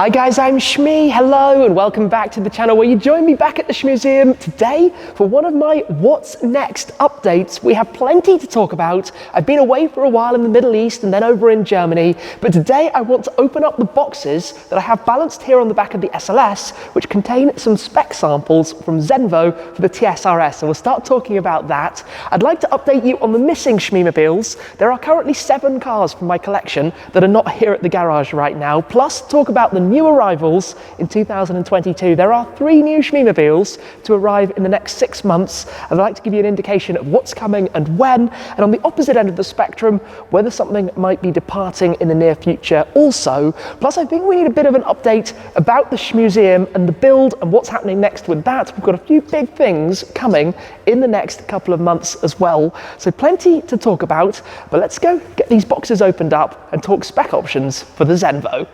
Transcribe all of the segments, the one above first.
Hi guys, I'm Shmee. Hello and welcome back to the channel where you join me back at the Shmuseum today for one of my What's Next updates. We have plenty to talk about. I've been away for a while in the Middle East and then over in Germany, but today I want to open up the boxes that I have balanced here on the back of the SLS, which contain some spec samples from Zenvo for the TSR-S, and we'll start talking about that. I'd like to update you on the missing Shmeemobiles. There are currently 7 cars from my collection that are not here at the garage right now, plus talk about the new arrivals in 2022. There are 3 new Shmeemobiles to arrive in the next 6 months. I'd like to give you an indication of what's coming and when, and on the opposite end of the spectrum, whether something might be departing in the near future also. Plus, I think we need a bit of an update about the Shmuseum and the build and what's happening next with that. We've got a few big things coming in the next couple of months as well. So plenty to talk about, but let's go get these boxes opened up and talk spec options for the Zenvo.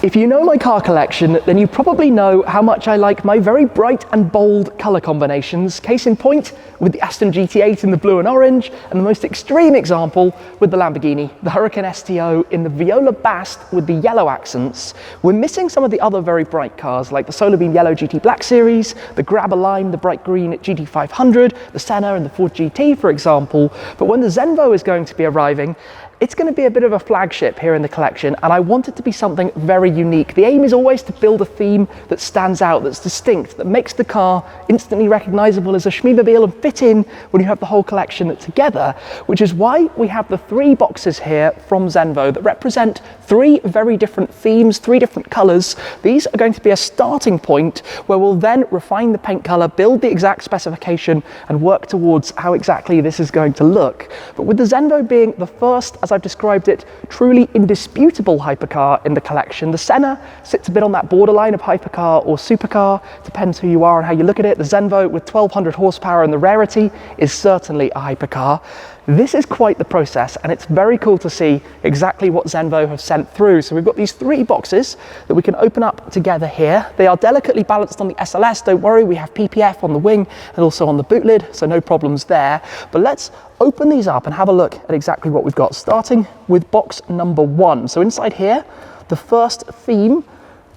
If you know my car collection, then you probably know how much I like my very bright and bold colour combinations. Case in point with the Aston GT8 in the blue and orange, and the most extreme example with the Lamborghini, the Hurricane STO in the Viola Bast with the yellow accents. We're missing some of the other very bright cars like the Solar Beam Yellow GT Black Series, the Grab a Lime, the bright green GT500, the Senna and the Ford GT, for example. But when the Zenvo is going to be arriving, it's going to be a bit of a flagship here in the collection, and I want it to be something very unique. The aim is always to build a theme that stands out, that's distinct, that makes the car instantly recognizable as a Shmeemobile and fit in when you have the whole collection together, which is why we have the 3 boxes here from Zenvo that represent 3 very different themes, 3 different colors. These are going to be a starting point where we'll then refine the paint color, build the exact specification, and work towards how exactly this is going to look. But with the Zenvo being the first, as I've described it, truly indisputable hypercar in the collection. The Senna sits a bit on that borderline of hypercar or supercar, depends who you are and how you look at it. The Zenvo with 1200 horsepower and the rarity is certainly a hypercar. This is quite the process, and it's very cool to see exactly what Zenvo have sent through. So we've got these 3 boxes that we can open up together here. They are delicately balanced on the SLS, don't worry, we have PPF on the wing and also on the boot lid, so no problems there. But let's open these up and have a look at exactly what we've got, starting with box number 1. So inside here, the first theme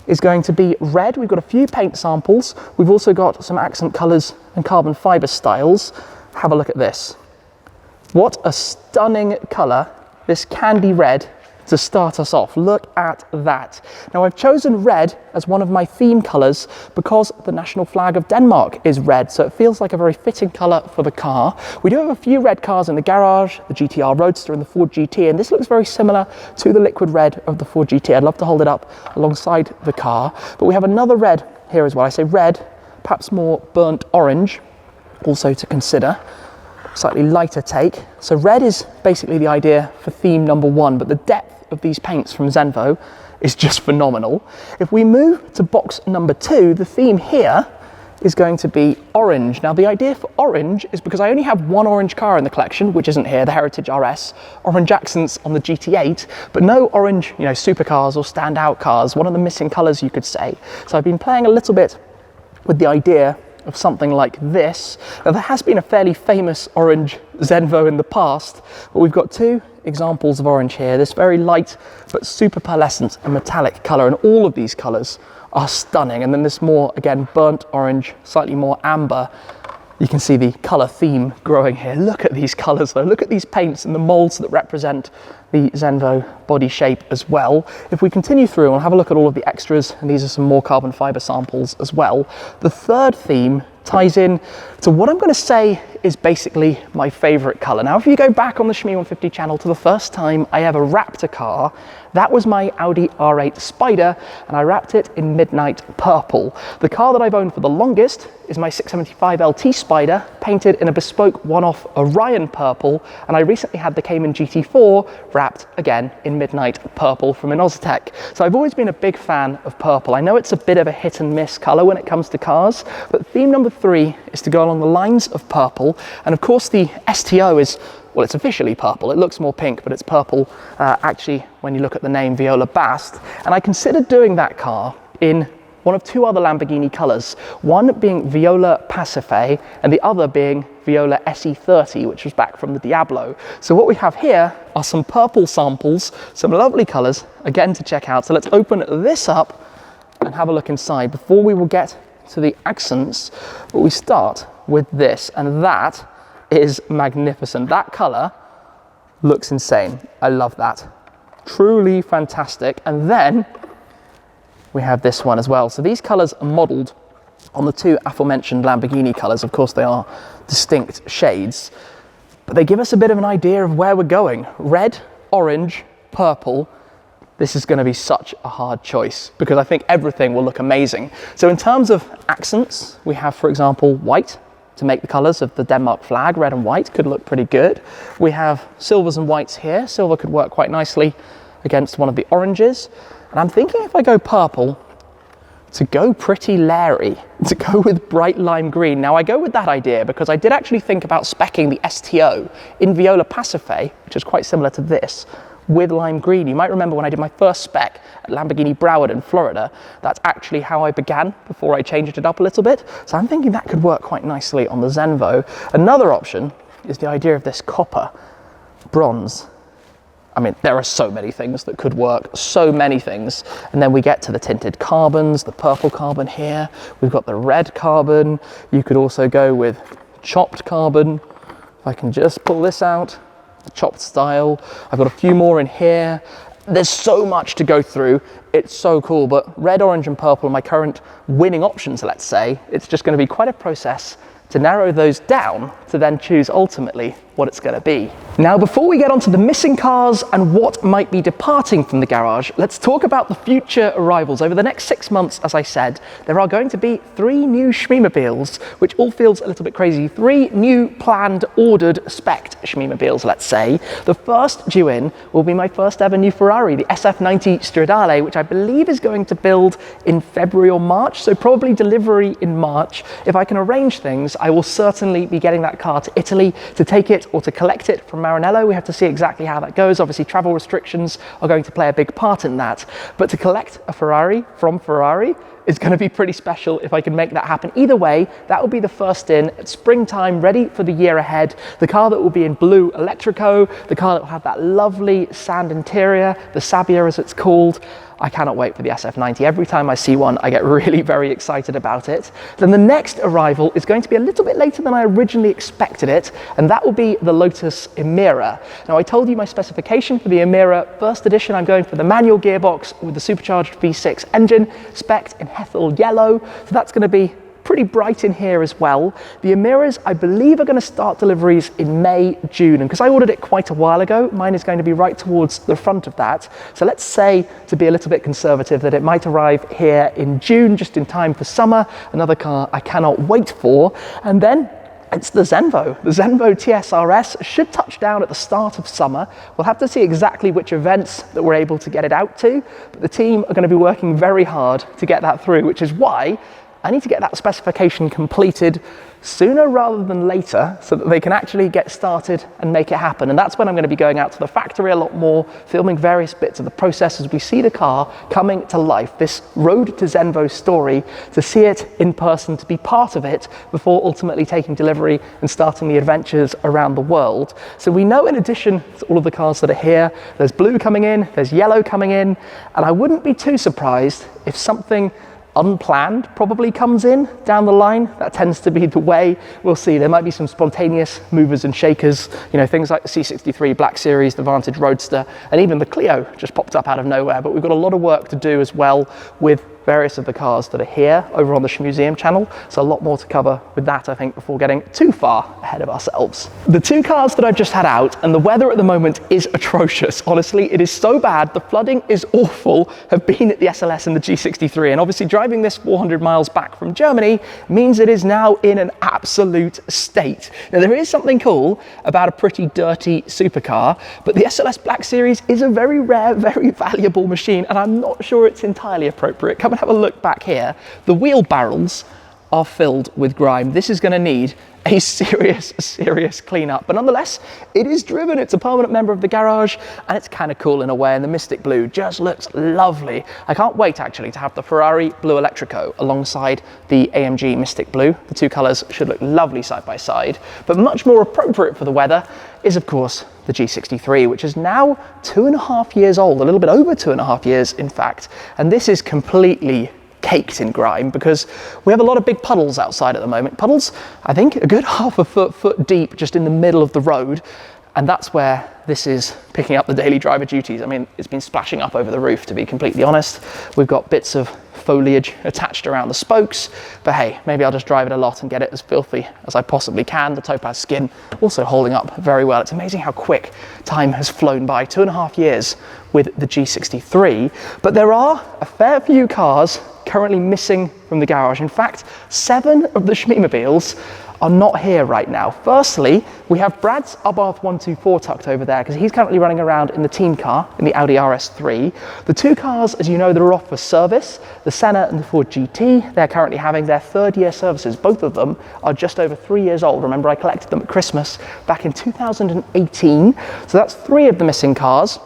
is going to be red. We've got a few paint samples. We've also got some accent colors and carbon fiber styles. Have a look at this. What a stunning color, this candy red, to start us off. Look at that. Now, I've chosen red as one of my theme colors because the national flag of Denmark is red, so it feels like a very fitting color for the car. We do have a few red cars in the garage, the GTR Roadster and the Ford GT, and this looks very similar to the liquid red of the Ford GT. I'd love to hold it up alongside the car, but we have another red here as well. I say red, perhaps more burnt orange, also to consider. Slightly lighter take. So red is basically the idea for theme number 1, but the depth of these paints from Zenvo is just phenomenal. If we move to box number 2, the theme here is going to be orange. Now, the idea for orange is because I only have 1 orange car in the collection, which isn't here, the Heritage RS, orange accents on the GT8, but no orange, supercars or standout cars, one of the missing colors you could say. So I've been playing a little bit with the idea of something like this. Now, there has been a fairly famous orange Zenvo in the past, but we've got 2 examples of orange here, this very light but super pearlescent and metallic color, and all of these colors are stunning. And then this more, again, burnt orange, slightly more amber. You can see the color theme growing here. Look at these colors though, look at these paints and the molds that represent the Zenvo body shape as well. If we continue through, we'll have a look at all of the extras, and these are some more carbon fiber samples as well. The third theme ties in to what I'm going to say is basically my favorite color. Now, if you go back on the Shmee 150 channel to the first time I ever wrapped a car, that was my Audi R8 Spider, and I wrapped it in midnight purple. The car that I've owned for the longest is my 675 LT Spider, painted in a bespoke one-off Orion purple, and I recently had the Cayman GT4 wrapped again in midnight purple from Inozitech. So I've always been a big fan of purple. I know it's a bit of a hit and miss color when it comes to cars, but theme number 3 is to go along the lines of purple, and of course the STO is, well, it's officially purple. It looks more pink, but it's purple actually when you look at the name Viola Bast. And I considered doing that car in one of two other Lamborghini colours, one being Viola Pacife and the other being Viola SE30, which was back from the Diablo. So what we have here are some purple samples, some lovely colours, again to check out. So let's open this up and have a look inside. Before we will get to the accents, but we start with this, and that is magnificent. That colour looks insane. I love that. Truly fantastic. And then we have this one as well. So these colours are modelled on the two aforementioned Lamborghini colours. Of course, they are distinct shades, but they give us a bit of an idea of where we're going. Red, orange, purple. This is going to be such a hard choice because I think everything will look amazing. So in terms of accents, we have, for example, white to make the colours of the Denmark flag. Red and white could look pretty good. We have silvers and whites here. Silver could work quite nicely against one of the oranges. And I'm thinking if I go purple, to go pretty Larry, to go with bright lime green. Now I go with that idea because I did actually think about speccing the STO in Viola Pacife, which is quite similar to this, with lime green. You might remember when I did my first spec at Lamborghini Broward in Florida, that's actually how I began before I changed it up a little bit. So I'm thinking that could work quite nicely on the Zenvo. Another option is the idea of this copper bronze. I mean, there are so many things that could work, so many things. And then we get to the tinted carbons, the purple carbon here. We've got the red carbon. You could also go with chopped carbon. If I can just pull this out, the chopped style. I've got a few more in here. There's so much to go through. It's so cool, but red, orange and purple are my current winning options, let's say. It's just going to be quite a process to narrow those down to then choose ultimately what it's going to be. Now, before we get onto the missing cars and what might be departing from the garage, let's talk about the future arrivals. Over the next 6 months, as I said, there are going to be 3 new Shmeemobiles, which all feels a little bit crazy. 3 new planned, ordered, spec'd Shmeemobiles, let's say. The first due in will be my first ever new Ferrari, the SF90 Stradale, which I believe is going to build in February or March, so probably delivery in March. If I can arrange things, I will certainly be getting that car to Italy to take it or to collect it from Maranello. We have to see exactly how that goes. Obviously, travel restrictions are going to play a big part in that. But to collect a Ferrari from Ferrari is going to be pretty special if I can make that happen. Either way, that will be the first in at springtime, ready for the year ahead. The car that will be in blue Electrico, the car that will have that lovely sand interior, the Sabia as it's called. I cannot wait for the SF90. Every time I see one, I get really very excited about it. Then the next arrival is going to be a little bit later than I originally expected it, and that will be the Lotus Emira. Now, I told you my specification for the Emira first edition. I'm going for the manual gearbox with the supercharged V6 engine, spec'd in Hethel yellow. So that's going to be pretty bright in here as well. The Emiras, I believe, are going to start deliveries in May, June. And because I ordered it quite a while ago, mine is going to be right towards the front of that. So let's say, to be a little bit conservative, that it might arrive here in June, just in time for summer. Another car I cannot wait for. And then it's the Zenvo. The Zenvo TSR-S should touch down at the start of summer. We'll have to see exactly which events that we're able to get it out to, but the team are going to be working very hard to get that through, which is why I need to get that specification completed sooner rather than later so that they can actually get started and make it happen. And that's when I'm going to be going out to the factory a lot more, filming various bits of the process as we see the car coming to life, this road to Zenvo story, to see it in person, to be part of it before ultimately taking delivery and starting the adventures around the world. So we know, in addition to all of the cars that are here, there's blue coming in, there's yellow coming in, and I wouldn't be too surprised if something unplanned probably comes in down the line. That tends to be the way. We'll see. There might be some spontaneous movers and shakers, you know, things like the C63 Black Series, the Vantage Roadster, and even the Clio just popped up out of nowhere. But we've got a lot of work to do as well with various of the cars that are here over on the Shmuseum channel. So a lot more to cover with that, I think, before getting too far ahead of ourselves. The 2 cars that I've just had out, and the weather at the moment is atrocious. Honestly, it is so bad. The flooding is awful. Have been at the SLS and the G63, and obviously driving this 400 miles back from Germany means it is now in an absolute state. Now, there is something cool about a pretty dirty supercar, but the SLS Black Series is a very rare, very valuable machine, and I'm not sure it's entirely appropriate. Come and have a look back here. The wheel barrels are filled with grime. This is going to need a serious cleanup. But nonetheless, it is driven. It's a permanent member of the garage, and it's kind of cool in a way. And the Mystic Blue just looks lovely. I can't wait actually to have the Ferrari Blue Electrico alongside the AMG Mystic Blue. The two colors should look lovely side by side. But much more appropriate for the weather is, of course, the G63, which is now 2.5 years old, a little bit over 2.5 years, in fact. And this is completely caked in grime because we have a lot of big puddles outside at the moment. Puddles, I think, a good half a foot deep just in the middle of the road. And that's where this is picking up the daily driver duties. I mean, it's been splashing up over the roof, to be completely honest. We've got bits of foliage attached around the spokes, but hey, maybe I'll just drive it a lot and get it as filthy as I possibly can. The topaz skin also holding up very well. It's amazing how quick time has flown by, 2.5 years with the G63, but there are a fair few cars currently missing from the garage. In fact, 7 of the Shmeemobiles are not here right now. Firstly, we have Brad's Abarth 124 tucked over there because he's currently running around in the team car, in the Audi RS3. The two cars, as you know, that are off for service, the Senna and the Ford GT, they're currently having their 3rd-year services. Both of them are just over 3 years old. Remember, I collected them at Christmas back in 2018. So that's 3 of the missing cars.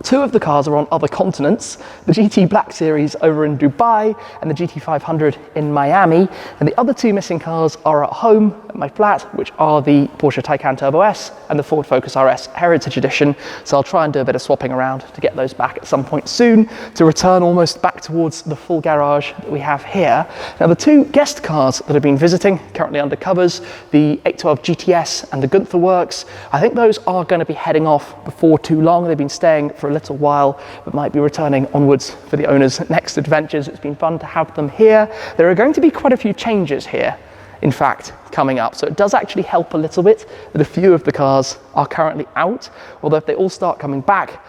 2 of the cars are on other continents, the GT Black Series over in Dubai and the GT500 in Miami, and the other 2 missing cars are at home at my flat, which are the Porsche Taycan Turbo S and the Ford Focus RS Heritage Edition. So I'll try and do a bit of swapping around to get those back at some point soon to return almost back towards the full garage that we have here. Now, the 2 guest cars that have been visiting, currently under covers, the 812 GTS and the Gunther Works, I think those are going to be heading off before too long. They've been staying for a little while, but might be returning onwards for the owner's next adventures. It's been fun to have them here. There are going to be quite a few changes here, in fact, coming up. So it does actually help a little bit that a few of the cars are currently out, although if they all start coming back,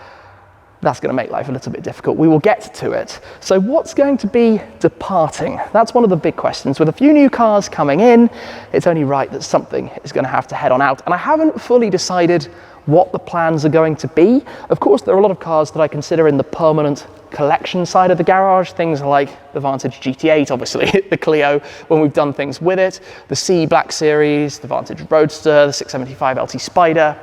that's going to make life a little bit difficult. We will get to it. So what's going to be departing? That's one of the big questions. With a few new cars coming in, it's only right that something is going to have to head on out. And I haven't fully decided what the plans are going to be. Of course, there are a lot of cars that I consider in the permanent collection side of the garage, things like the Vantage GT8, obviously, the Clio, when we've done things with it, the C Black Series, the Vantage Roadster, the 675 LT Spider,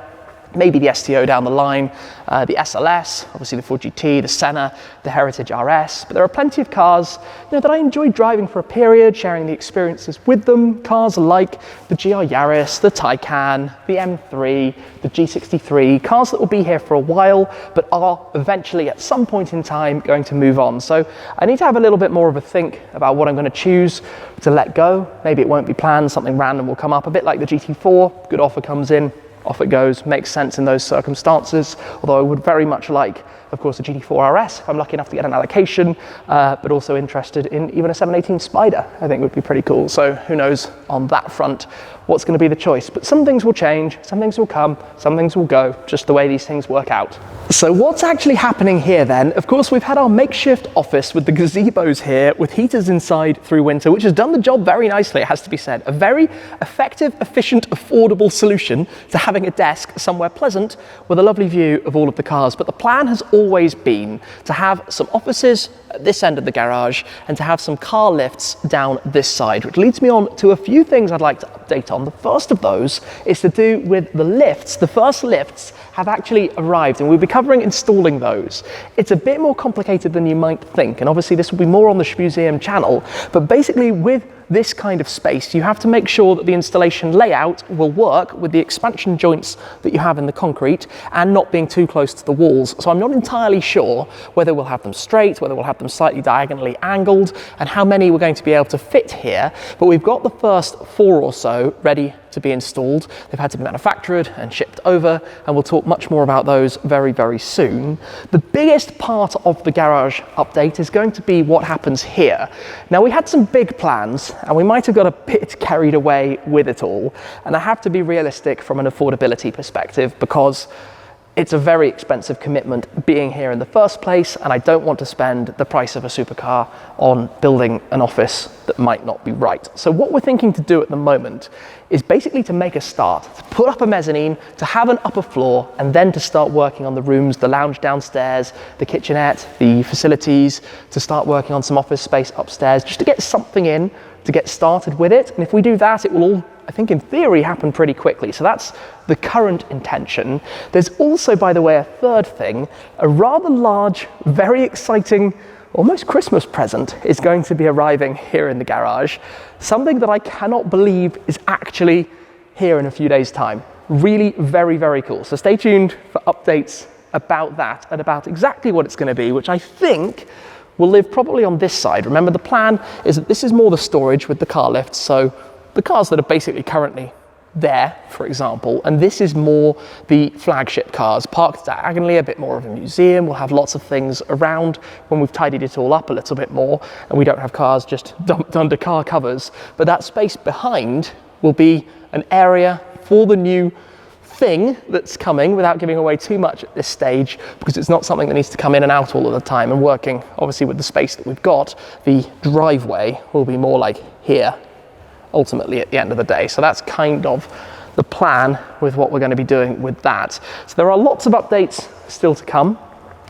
maybe the STO down the line, the SLS, obviously the Ford GT, the Senna, the Heritage RS. But there are plenty of cars, that I enjoy driving for a period, sharing the experiences with them. Cars like the GR Yaris, the Taycan, the M3, the G63, cars that will be here for a while, but are eventually at some point in time going to move on. So I need to have a little bit more of a think about what I'm going to choose to let go. Maybe it won't be planned, something random will come up, a bit like the GT4, good offer comes in, off it goes, makes sense in those circumstances, although I would very much like, of course, a GT4 RS, if I'm lucky enough to get an allocation, but also interested in even a 718 Spider, I think would be pretty cool. So who knows on that front what's going to be the choice. But some things will change, some things will come, some things will go, just the way these things work out. So what's actually happening here then? Of course, we've had our makeshift office with the gazebos here, with heaters inside through winter, which has done the job very nicely, it has to be said. A very effective, efficient, affordable solution to having a desk somewhere pleasant with a lovely view of all of the cars. But the plan has always been to have some offices at this end of the garage and to have some car lifts down this side, which leads me on to a few things I'd like to update on. The first of those is to do with the lifts. The first lifts have actually arrived and we'll be covering installing those. It's a bit more complicated than you might think, and obviously this will be more on the Shmuseum channel, but basically with this kind of space, you have to make sure that the installation layout will work with the expansion joints that you have in the concrete and not being too close to the walls. So I'm not entirely sure whether we'll have them straight, whether we'll have them slightly diagonally angled, and how many we're going to be able to fit here. But we've got the first 4 or so ready to be installed. They've had to be manufactured and shipped over, and we'll talk much more about those very, very soon. The biggest part of the garage update is going to be what happens here. Now, we had some big plans, and we might have got a bit carried away with it all. And I have to be realistic from an affordability perspective, because it's a very expensive commitment being here in the first place, and I don't want to spend the price of a supercar on building an office that might not be right. So what we're thinking to do at the moment is basically to make a start, to put up a mezzanine, to have an upper floor, and then to start working on the rooms, the lounge downstairs, the kitchenette, the facilities, to start working on some office space upstairs, just to get something in, to get started with it. And if we do that, it will all I think in theory, happen pretty quickly. So that's the current intention. There's also, by the way, a third thing. A rather large, very exciting, almost Christmas present is going to be arriving here in the garage. Something that I cannot believe is actually here in a few days' time. Really very, very cool. So stay tuned for updates about that and about exactly what it's going to be, which I think will live probably on this side. Remember, the plan is that this is more the storage with the car lifts, so the cars that are basically currently there, for example, and this is more the flagship cars parked diagonally, a bit more of a museum. We'll have lots of things around when we've tidied it all up a little bit more, and we don't have cars just dumped under car covers. But that space behind will be an area for the new thing that's coming, without giving away too much at this stage, because it's not something that needs to come in and out all of the time. And working obviously with the space that we've got, the driveway will be more like here ultimately at the end of the day. So that's kind of the plan with what we're going to be doing with that. So there are lots of updates still to come.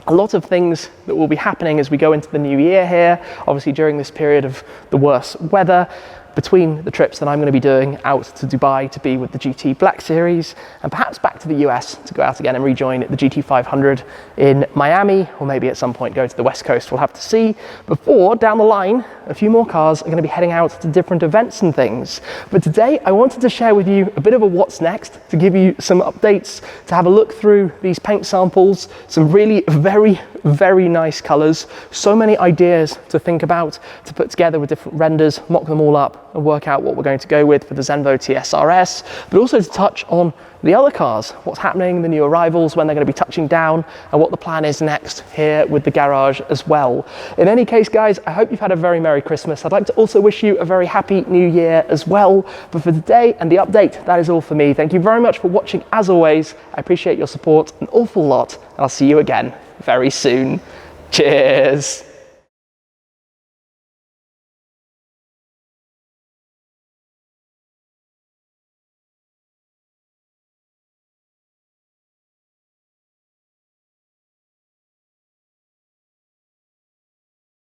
A lot of things that will be happening as we go into the new year here, obviously during this period of the worse weather, between the trips that I'm going to be doing out to Dubai to be with the GT Black Series, and perhaps back to the US to go out again and rejoin the GT500 in Miami, or maybe at some point go to the West Coast. We'll have to see. Before, down the line, a few more cars are going to be heading out to different events and things. But today I wanted to share with you a bit of a what's next, to give you some updates, to have a look through these paint samples, some really very, very nice colors, so many ideas to think about, to put together with different renders, mock them all up and work out what we're going to go with for the Zenvo TSR-S, but also to touch on the other cars, what's happening, the new arrivals, when they're going to be touching down, and what the plan is next here with the garage as well. In any case, guys, I hope you've had a very Merry Christmas. I'd like to also wish you a very happy New Year as well. But for today and the update, that is all for me. Thank you very much for watching as always. I appreciate your support an awful lot, and I'll see you again very soon. Cheers.